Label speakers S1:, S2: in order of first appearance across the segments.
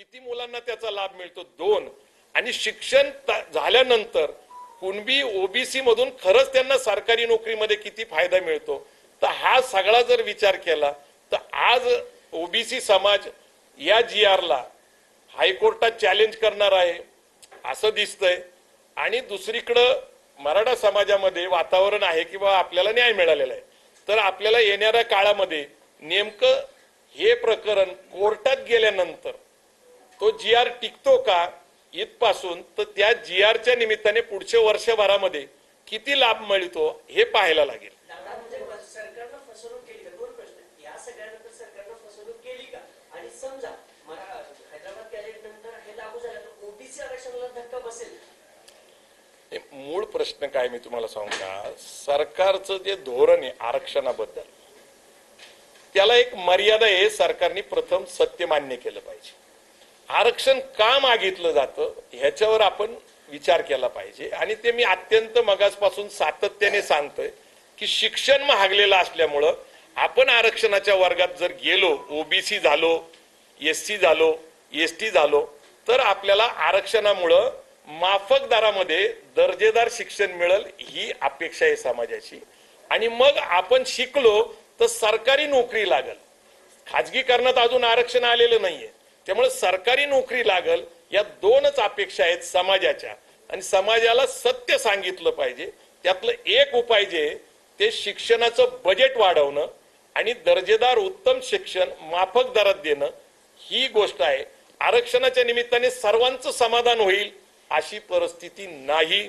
S1: किती मुलांना त्याचा लाभ मिळतो 2 आणि शिक्षण झाल्यानंतर कुणबी ओबीसी मधून खरंच त्यांना सरकारी नोकरीमध्ये किती फायदा मिळतो तर हा सगळा जर विचार केला तर आज ओबीसी समाज या GR ला हायकोर्टात चॅलेंज करणार आहे असं दिसतंय आणि दुसरीकडे मराठा समाजामध्ये वातावरण आहे की बा आपल्याला न्याय मिळालेला आहे तर आपल्याला येणाऱ्या काळामध्ये नेमकं हे प्रकरण कोर्टात गेल्यानंतर तो GR टिकतो का इथपासून तर त्या GRच्या निमित्ताने पुढच्या वर्षभरामध्ये किती लाभ मिळतो हे पाहायला लागेल.
S2: सरकारनं फसवणूक केली का 2 प्रश्न या सगळ्यानंतर सरकारनं फसवणूक केली का आणि समजा हैदराबाद कॅलेंडर नंतर हे लागू झालं तर ओबीसी आरक्षणाला धक्का बसेल.
S1: मूळ प्रश्न काय मी तुम्हाला सांगू का सरकारचं जे धोरण आहे आरक्षणाबद्दल त्याला एक मर्यादा आहे. सरकारने प्रथम सत्य मान्य केलं पाहिजे. आरक्षण का मागितलं जातं ह्याच्यावर आपण विचार केला पाहिजे आणि ते मी अत्यंत मगासपासून सातत्याने सांगतोय की शिक्षण महागलेलं असल्यामुळं आपण आरक्षणाच्या वर्गात जर गेलो ओबीसी झालो SC झालो ST झालो तर आपल्याला आरक्षणामुळं माफक दरामध्ये दर्जेदार शिक्षण मिळेल ही अपेक्षा आहे समाजाची आणि मग आपण शिकलो तर सरकारी नोकरी लागल. खाजगीकरणात अजून आरक्षण आलेलं नाहीये त्यामुळे सरकारी नोकरी लागल या 2च अपेक्षा आहेत समाजाच्या आणि समाजाला सत्य सांगितलं पाहिजे. त्यातलं एक उपाय जे ते शिक्षणाचं बजेट वाढवणं आणि दर्जेदार उत्तम शिक्षण माफक दरात देणं ही गोष्ट आहे. आरक्षणाच्या निमित्ताने सर्वांचं समाधान होईल अशी परिस्थिती नाही.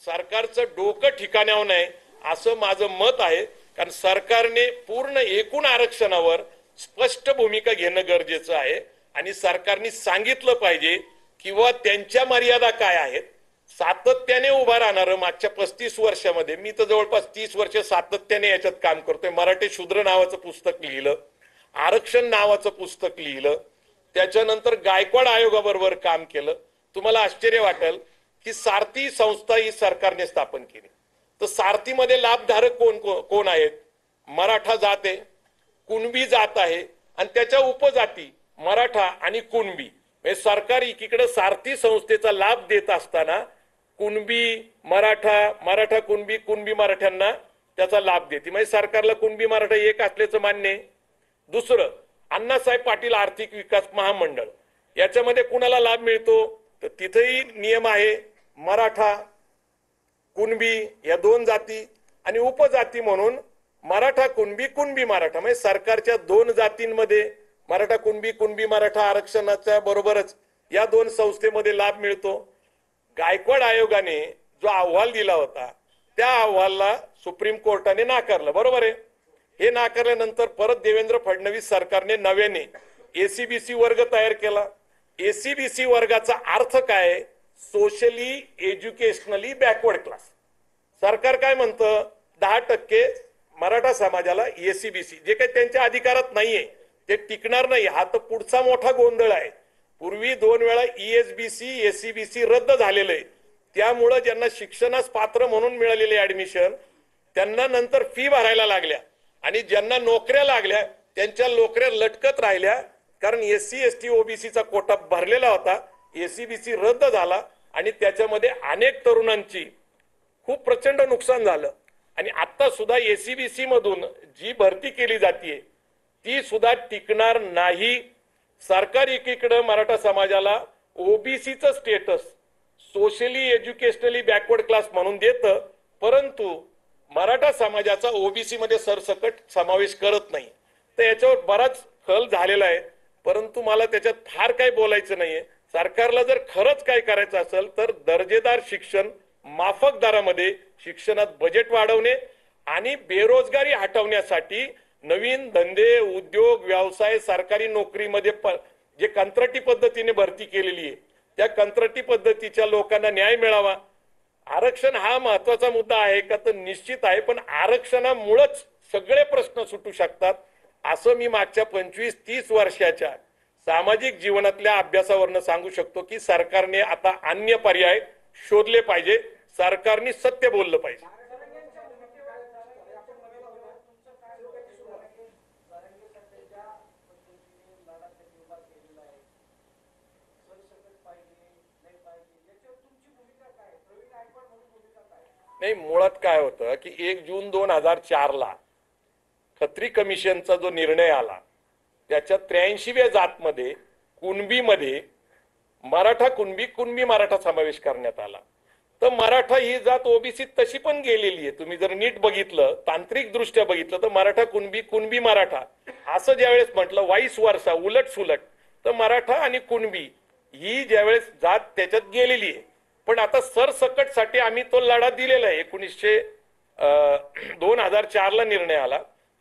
S1: सरकारचं डोकं ठिकाण्यावर नाही असं माझं मत आहे कारण सरकारने पूर्ण एकूण आरक्षणावर स्पष्ट भूमिका घेणं गरजेचं आहे आणि सरकारने सांगितलं पाहिजे किंवा त्यांच्या मर्यादा काय आहेत. सातत्याने उभा राहणारं मागच्या 35 वर्षामध्ये मी तर जवळपास 30 वर्ष सातत्याने याच्यात काम करतोय. मराठी शूद्र नावाचं पुस्तक लिहिलं, आरक्षण नावाचं पुस्तक लिहिलं, त्याच्यानंतर गायकवाड आयोगाबरोबर काम केलं. तुम्हाला आश्चर्य वाटेल की सारथी संस्था ही सरकारने स्थापन केली तर सारथीमध्ये लाभधारक कोण आहेत. मराठा जात आहे, कुणबी जात आहे आणि त्याच्या उपजाती मराठा आणि कुणबी. सरकार एकीकडे सारथी संस्थेचा लाभ देत असताना कुणबी मराठा कुणबी मराठ्यांना त्याचा लाभ देते. म्हणजे सरकारला कुणबी मराठा एक असल्याचं मान्य आहे. दुसरं अण्णासाहेब पाटील आर्थिक विकास महामंडळ याच्यामध्ये कुणाला लाभ मिळतो तर तिथेही नियम आहे मराठा कुणबी या 2 जाती आणि उपजाती म्हणून मराठा कुणबी मराठा. म्हणजे सरकारच्या 2 जातींमध्ये मराठा कुणबी मराठा आरक्षणाच्या बरोबरच या 2 संस्थेमध्ये लाभ मिळतो. गायकवाड आयोगाने जो अहवाल दिला होता त्या अहवालाला सुप्रीम कोर्टाने नाकारलं. बरोबर आहे. हे नाकारल्यानंतर परत देवेंद्र फडणवीस सरकारने नव्याने ACBC वर्ग तयार केला. ACBC वर्गाचा अर्थ काय सोशली एज्युकेशनली बॅकवर्ड क्लास. सरकार काय म्हणतं 10% मराठा समाजाला ACBC जे काही त्यांच्या अधिकारात नाहीये ते टिकणार नाही. हा तर पुढचा मोठा गोंधळ आहे. पूर्वी 2 वेळा ESBC ACBC रद्द झालेलं आहे त्यामुळे ज्यांना शिक्षणास पात्र म्हणून मिळालेले ऍडमिशन त्यांना नंतर फी भरायला लागल्या आणि ज्यांना नोकऱ्या लागल्या त्यांच्या नोकऱ्या लटकत राहिल्या कारण SC ST OBCचा कोटा भरलेला होता. ACBC रद्द झाला आणि त्याच्यामध्ये अनेक तरुणांची खूप प्रचंड नुकसान झालं आणि आता सुद्धा ACBC मधून जी भरती केली जाते ती सुद्धा टिकणार नाही. सरकार एकीकडे मराठा समाजाला OBCचं status socially educationally backward class म्हणून देतं परंतु मराठा समाजाचा OBC मध्ये सरसकट समावेश करत नाही. तर याच्यावर बराच खल झालेला आहे परंतु मला त्याच्यात फार काही बोलायचं नाहीये. सरकारला जर खरंच काय करायचं असेल तर दर्जेदार शिक्षण माफक दरामध्ये शिक्षणात बजेट वाढवणे आणि बेरोजगारी हटवण्यासाठी नवीन धंदे उद्योग व्यवसाय सरकारी नोकरीमध्ये जे कंत्राटी पद्धतीने भरती केलेली आहे त्या कंत्राटी पद्धतीच्या लोकांना न्याय मिळावा. आरक्षण हा महत्वाचा मुद्दा आहे का तर निश्चित आहे पण आरक्षणामुळेच सगळे प्रश्न सुटू शकतात असं मी मागच्या 25-30 वर्षाच्या सामाजिक जीवनातल्या अभ्यासावरनं सांगू शकतो की सरकारने आता अन्य पर्याय शोधले पाहिजे. सरकारने सत्य बोललं पाहिजे. नाही, मुळात काय होतं की 1 जून 2004 खत्री कमिशनचा जो निर्णय आला त्याच्या 83व्या जातमध्ये कुणबीमध्ये मराठा कुणबी मराठा समावेश करण्यात आला. तर मराठा ही जात ओबीसी तशी पण गेलेली आहे. तुम्ही जर नीट बघितलं, तांत्रिक दृष्ट्या बघितलं तर मराठा कुणबी मराठा असं ज्यावेळेस म्हटलं वाईस वर्षा उलट सुलट, तर मराठा आणि कुणबी ही ज्यावेळेस जात त्याच्यात गेलेली आहे. पण आता सरसकटसाठी आम्ही तो लढा दिलेला आहे. 2004ला निर्णय आला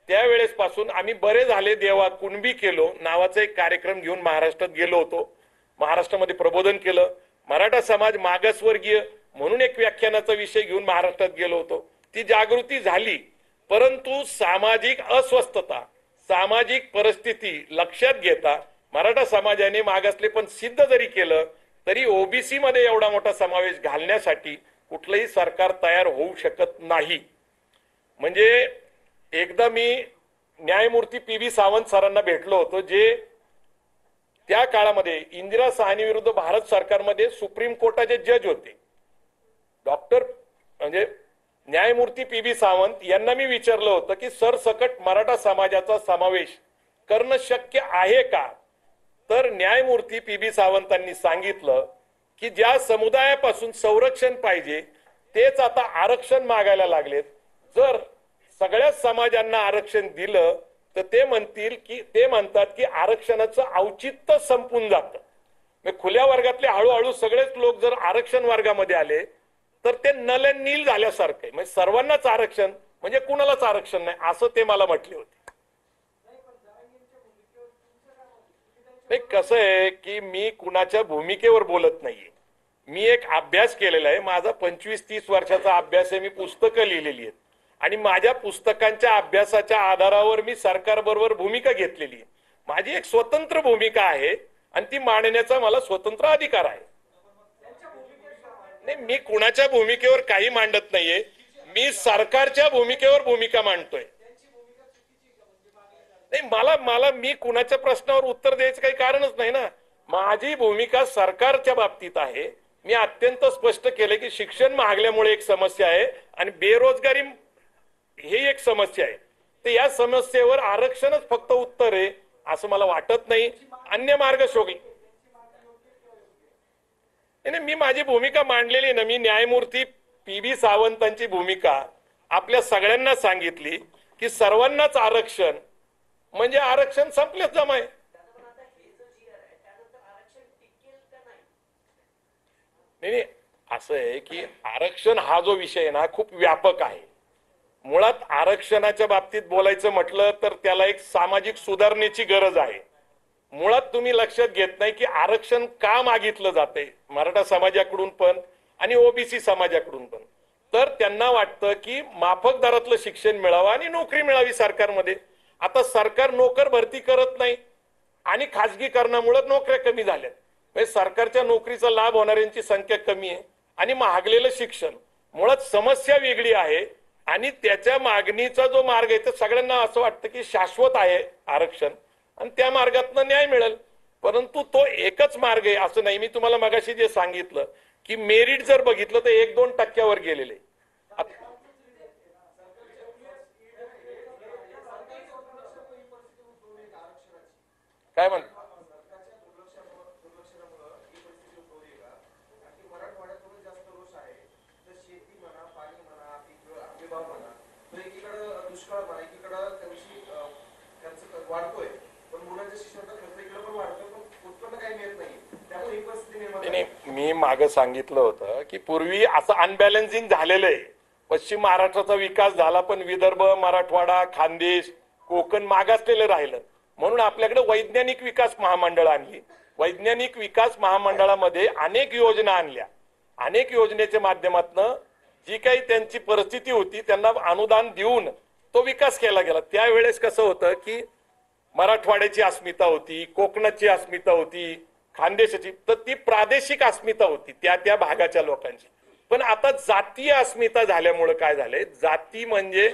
S1: त्यावेळेस पासून आम्ही बरे झाले देवा कुणबी केलो नावाचा एक कार्यक्रम घेऊन महाराष्ट्रात गेलो होतो. महाराष्ट्रामध्ये प्रबोधन केलं. मराठा समाज मागासवर्गीय म्हणून एक व्याख्यानाचा विषय घेऊन महाराष्ट्रात गेलो होतो. ती जागृती झाली, परंतु सामाजिक अस्वस्थता सामाजिक परिस्थिती लक्षात घेता मराठा समाजाने मागासले पण सिद्ध जरी केलं तरी ओबीसी मध्ये एवढा मोठा समावेश घालण्यासाठी कुठलंही सरकार तयार होऊ शकत नाही. म्हणजे एकदा मी न्यायमूर्ती पी.बी. सावंत सरांना भेटलो होतो, जे त्या काळामध्ये इंदिरा साहनी विरुद्ध भारत सरकारमध्ये सुप्रीम कोर्टाचे जज होते. डॉक्टर म्हणजे न्यायमूर्ती पी.बी. सावंत यांना मी विचारलं होतं की सरसकट मराठा समाजाचा समावेश करणं शक्य आहे का? तर न्यायमूर्ती पी.बी. सावंतांनी सांगितलं की ज्या समुदायापासून संरक्षण पाहिजे तेच आता आरक्षण मागायला लागलेत. जर सगळ्याच समाजांना आरक्षण दिलं तर ते म्हणतात की आरक्षणाचं औचित्य संपून जातं. खुल्या वर्गातले हळूहळू सगळेच लोक जर आरक्षण वर्गामध्ये आले तर ते नल अँड नील झाल्यासारखं आहे. म्हणजे सर्वांनाच आरक्षण म्हणजे कुणालाच आरक्षण नाही असं ते मला म्हटले होते. कसं आहे की मी कुणाच्या भूमिकेवर बोलत नाहीये. मी एक अभ्यास केलेला आहे. माझा 25-30 वर्षाचा अभ्यास आहे. मी पुस्तकं लिहिलेली आहेत आणि माझ्या पुस्तकांच्या अभ्यासाच्या आधारावर मी सरकारबरोबर भूमिका घेतलेली आहे. माझी एक स्वतंत्र भूमिका आहे आणि ती मांडण्याचा मला स्वतंत्र अधिकार आहे. नाही, मी कुणाच्या भूमिकेवर काही मांडत नाहीये. मी सरकारच्या भूमिकेवर भूमिका मांडतोय. नाही, मी कुणाच्या प्रश्नावर उत्तर द्यायचं काही कारणच नाही ना. माझी भूमिका सरकारच्या बाबतीत आहे. मी अत्यंत स्पष्ट केले की शिक्षण महागल्यामुळे एक समस्या आहे आणि बेरोजगारी ही एक समस्या आहे. तर या समस्येवर आरक्षणच फक्त उत्तर आहे असं मला वाटत नाही. अन्य मार्ग शोधले. नाही, मी माझी भूमिका मांडलेली ना. मी न्यायमूर्ती पी.बी. सावंतांची भूमिका आपल्या सगळ्यांना सांगितली की सर्वांनाच आरक्षण म्हणजे आरक्षण संपलेच जमाय. नाही, असं आहे की आरक्षण हा जो विषय आहे ना खूप व्यापक आहे. मुळात आरक्षणाच्या बाबतीत बोलायचं म्हटलं तर त्याला एक सामाजिक सुधारणेची गरज आहे. मुळात तुम्ही लक्षात घेत नाही की आरक्षण का मागितलं जाते मराठा समाजाकडून पण आणि ओबीसी समाजाकडून पण. तर त्यांना वाटतं की माफक दरातलं शिक्षण मिळावं आणि नोकरी मिळावी सरकारमध्ये. आता सरकार नोकर भरती करत नाही आणि खाजगीकरणामुळे नोकऱ्या कमी झाल्यात. म्हणजे सरकारच्या नोकरीचा लाभ होणाऱ्यांची संख्या कमी आहे आणि महागलेलं शिक्षण. मुळात समस्या वेगळी आहे आणि त्याच्या मागणीचा जो मार्ग आहे तर सगळ्यांना असं वाटतं की शाश्वत आहे आरक्षण आणि त्या मार्गातनं न्याय मिळेल. परंतु तो एकच मार्ग आहे असं नाही. मी तुम्हाला मगाशी जे सांगितलं की मेरिट जर बघितलं तर 1-2% गेलेले. काय म्हणत
S3: वाढतोय पण मुलांच्या शिक्षणाचा खर्च इकडे पण वाढतोय पण उत्पन्न काही मिळत नाही. त्यामुळे ही परिस्थिती निर्माण.
S1: मी मागे सांगितलं होतं की पूर्वी असं अनबॅलन्सिंग झालेलं आहे. पश्चिम महाराष्ट्राचा विकास झाला पण विदर्भ मराठवाडा खानदेश कोकण मागासलेलं राहिलं. म्हणून आपल्याकडे वैज्ञानिक विकास महामंडळ आणली. वैज्ञानिक विकास महामंडळामध्ये अनेक योजना आणल्या. अनेक योजनेच्या माध्यमातून जी काही त्यांची परिस्थिती होती त्यांना अनुदान देऊन तो विकास केला गेला. त्यावेळेस कसं होतं की मराठवाड्याची अस्मिता होती, कोकणाची अस्मिता होती, खानदेशाची, तर ती प्रादेशिक अस्मिता होती त्या भागाच्या लोकांची. पण आता जातीय अस्मिता झाल्यामुळे काय झालंय, जाती म्हणजे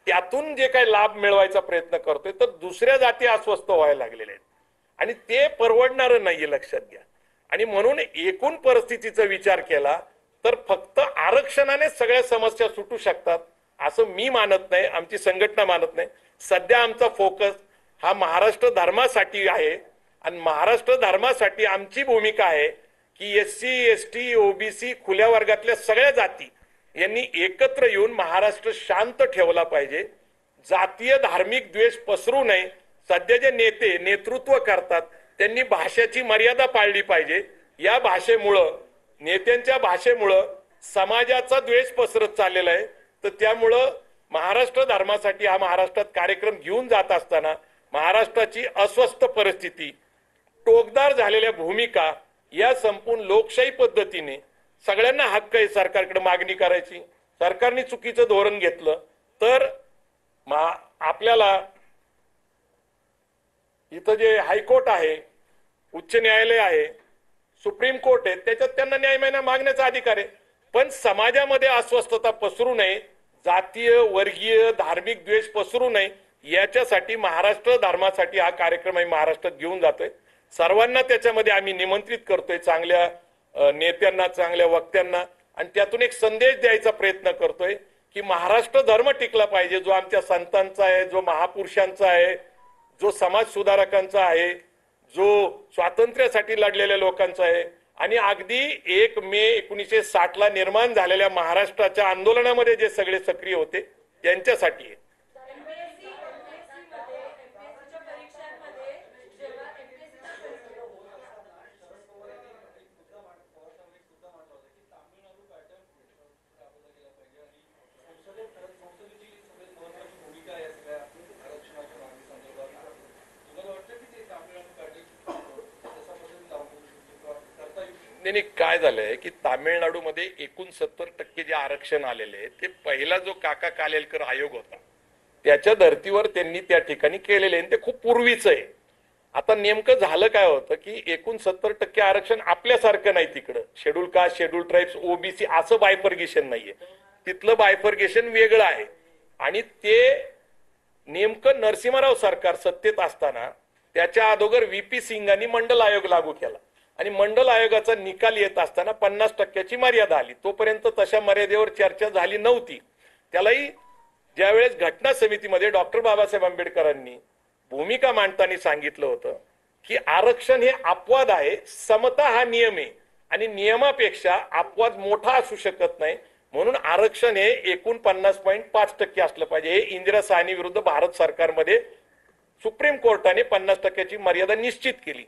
S1: त्यातून जे काही लाभ मिळवायचा प्रयत्न करतोय तर दुसऱ्या जाती अस्वस्थ व्हायला लागलेल्या आहेत आणि ते परवडणारं नाहीये लक्षात घ्या. आणि म्हणून एकूण परिस्थितीचा विचार केला तर फक्त आरक्षणाने सगळ्या समस्या सुटू शकतात असं मी मानत नाही, आमची संघटना मानत नाही. सध्या आमचा फोकस हा महाराष्ट्र धर्मासाठी आहे आणि महाराष्ट्र धर्मासाठी आमची भूमिका आहे की SC ST OBC खुल्या वर्गातल्या सगळ्या जाती यांनी एकत्र येऊन महाराष्ट्र शांत ठेवला पाहिजे. जातीय धार्मिक द्वेष पसरू नये. सध्या जे नेते नेतृत्व करतात त्यांनी भाषेची मर्यादा पाळली पाहिजे. या भाषेमुळं, नेत्यांच्या भाषेमुळं समाजाचा द्वेष पसरत चाललेला आहे. तर त्यामुळं महाराष्ट्र धर्मासाठी हा महाराष्ट्रात कार्यक्रम घेऊन जात असताना महाराष्ट्राची अस्वस्थ परिस्थिती, टोकदार झालेल्या भूमिका या संपूर्ण लोकशाही पद्धतीने सगळ्यांना हक्क आहे सरकारकडे मागणी करायची. सरकारने चुकीचं धोरण घेतलं तर आपल्याला इथं जे हायकोर्ट आहे, उच्च न्यायालय आहे, सुप्रीम कोर्ट आहे, त्याच्यात त्यांना न्याय मागण्याचा अधिकार आहे. पण समाजामध्ये अस्वस्थता पसरू नये, जातीय वर्गीय धार्मिक द्वेष पसरू नये याच्यासाठी महाराष्ट्र धर्मासाठी हा कार्यक्रम आम्ही महाराष्ट्रात घेऊन जातोय. सर्वांना त्याच्यामध्ये आम्ही निमंत्रित करतोय, चांगल्या नेत्यांना, चांगल्या वक्त्यांना, आणि त्यातून एक संदेश द्यायचा प्रयत्न करतोय की महाराष्ट्र धर्म टिकला पाहिजे, जो आमच्या संतांचा आहे, जो महापुरुषांचा आहे, जो समाज सुधारकांचा आहे, जो स्वातंत्र्यासाठी लढलेल्या लोकांचा आहे. आणि अगदी 1 मे 1960 निर्माण झालेल्या महाराष्ट्राच्या आंदोलनामध्ये जे सगळे सक्रिय होते त्यांच्यासाठी आहे. नाही, काय झालंय की तामिळनाडूमध्ये 69% जे आरक्षण आलेले आहे ते पहिला जो काका कालेलकर आयोग होता त्याच्या धर्तीवर त्यांनी त्या ठिकाणी केलेले आहे. ते खूप पूर्वीचं आहे. आता नेमकं झालं काय होतं की 69% आरक्षण आपल्यासारखं नाही. तिकडं schedule caste, schedule tribes, OBC असं बायफर्गेशन नाहीये. तिथलं बायफर्गेशन वेगळं आहे. आणि ते नेमकं नरसिंहराव सरकार सत्तेत असताना त्याच्या अगोदर VP सिंगांनी मंडल आयोग लागू केला आणि मंडल आयोगाचा निकाल येत असताना 50% मर्यादा आली. तोपर्यंत तशा मर्यादेवर चर्चा झाली नव्हती. त्यालाही ज्यावेळेस घटना समितीमध्ये डॉक्टर बाबासाहेब आंबेडकरांनी भूमिका मांडताना सांगितलं होतं की आरक्षण हे अपवाद आहे, समता हा नियम आहे आणि नियमापेक्षा अपवाद मोठा असू शकत नाही, म्हणून आरक्षण हे 49.5% असलं पाहिजे. हे इंदिरा साहनी विरुद्ध भारत सरकारमध्ये सुप्रीम कोर्टाने 50%ची मर्यादा निश्चित केली.